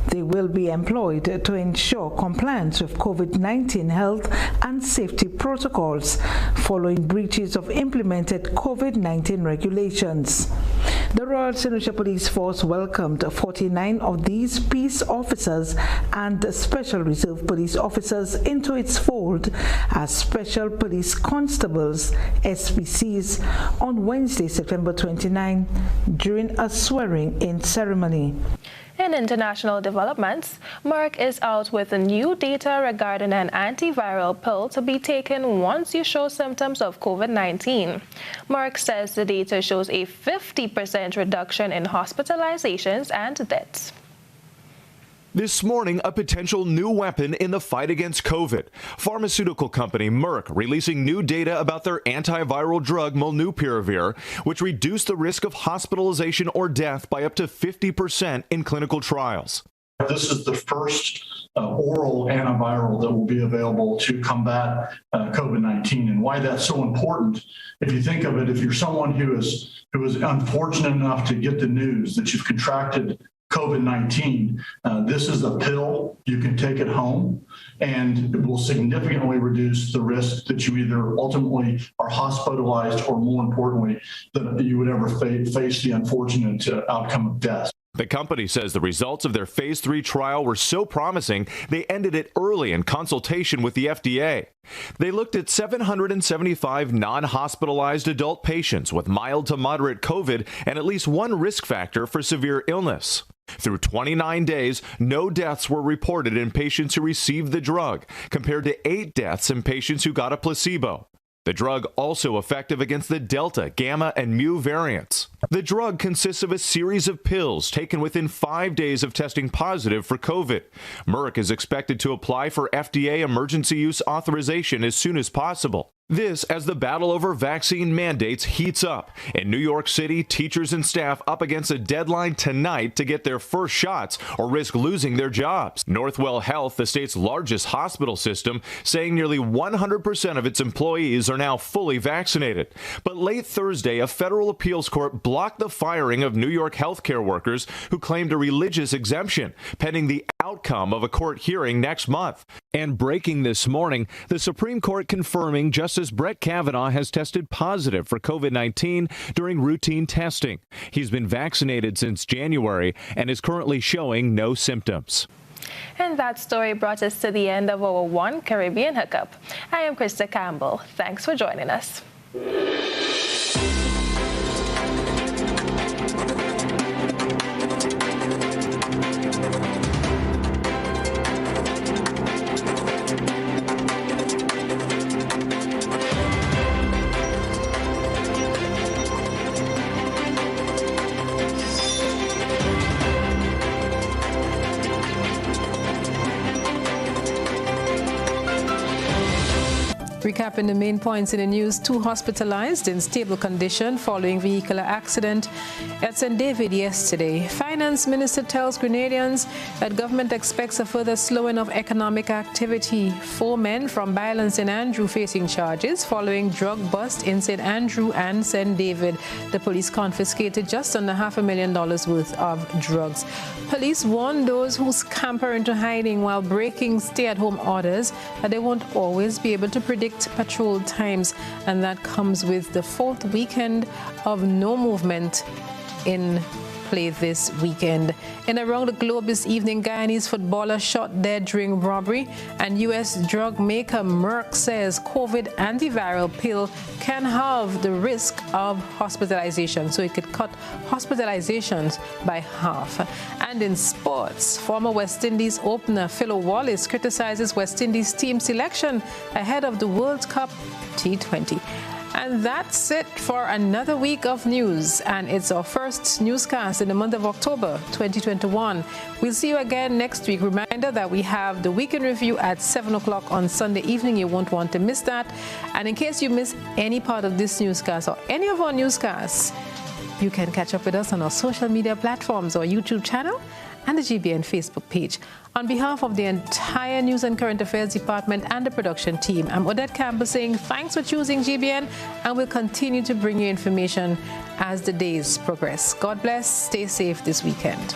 They will be employed to ensure compliance with COVID-19 health and safety protocols following breaches of implemented COVID-19 regulations. The Royal St. Lucia Police Force welcomed 49 of these peace officers and special reserve police officers into its fold as special police constables, SPCs, on Wednesday, September 29, during a swearing-in ceremony. In international developments, Merck is out with new data regarding an antiviral pill to be taken once you show symptoms of COVID-19. Merck says the data shows a 50% reduction in hospitalizations and deaths. This morning, a potential new weapon in the fight against COVID. Pharmaceutical company Merck releasing new data about their antiviral drug molnupiravir, which reduced the risk of hospitalization or death by up to 50% in clinical trials. This is the first oral antiviral that will be available to combat COVID-19. And why that's so important, if you think of it, if you're someone who is unfortunate enough to get the news that you've contracted COVID-19, this is a pill. You can take it home, and it will significantly reduce the risk that you either ultimately are hospitalized or, more importantly, that you would ever face the unfortunate outcome of death. The company says the results of their phase 3 trial were so promising, they ended it early in consultation with the FDA. They looked at 775 non-hospitalized adult patients with mild to moderate COVID and at least one risk factor for severe illness. Through 29 days, no deaths were reported in patients who received the drug, compared to 8 deaths in patients who got a placebo. The drug also effective against the Delta, Gamma, and Mu variants. The drug consists of a series of pills taken within 5 days of testing positive for COVID. Merck is expected to apply for FDA emergency use authorization as soon as possible. This as the battle over vaccine mandates heats up. In New York City, teachers and staff up against a deadline tonight to get their first shots or risk losing their jobs. Northwell Health, the state's largest hospital system, saying nearly 100% of its employees are now fully vaccinated. But late Thursday, a federal appeals court blocked the firing of New York healthcare workers who claimed a religious exemption, pending the outcome of a court hearing next month. And breaking this morning, the Supreme Court confirming Justice Brett Kavanaugh has tested positive for COVID-19 during routine testing. He's been vaccinated since January and is currently showing no symptoms. And that story brought us to the end of our One Caribbean Hookup. I am Krista Campbell. Thanks for joining us. Recapping the main points in the news, 2 hospitalized in stable condition following vehicular accident at St. David yesterday. Finance Minister tells Grenadians that government expects a further slowing of economic activity. 4 men from Byland St. Andrew facing charges following drug bust in St. Andrew and St. David. The police confiscated just under $500,000 worth of drugs. Police warn those who scamper into hiding while breaking stay-at-home orders that they won't always be able to predict patrol times, and that comes with the 4th weekend of no movement in play this weekend. And around the globe this evening, Guyanese footballer shot dead during robbery, and U.S. drug maker Merck says COVID antiviral pill can halve the risk of hospitalization, so it could cut hospitalizations by half. And in sports, former West Indies opener Philo Wallace criticizes West Indies team selection ahead of the World Cup T20. And that's it for another week of news, and it's our first newscast in the month of October 2021. We'll see you again next week. Reminder that we have the Weekend Review at 7 o'clock on Sunday evening. You won't want to miss that. And in case you miss any part of this newscast or any of our newscasts, you can catch up with us on our social media platforms, our YouTube channel, and the GBN Facebook page. On behalf of the entire News and Current Affairs Department and the production team, I'm Odette Campbell saying thanks for choosing GBN, and we'll continue to bring you information as the days progress. God bless. Stay safe this weekend.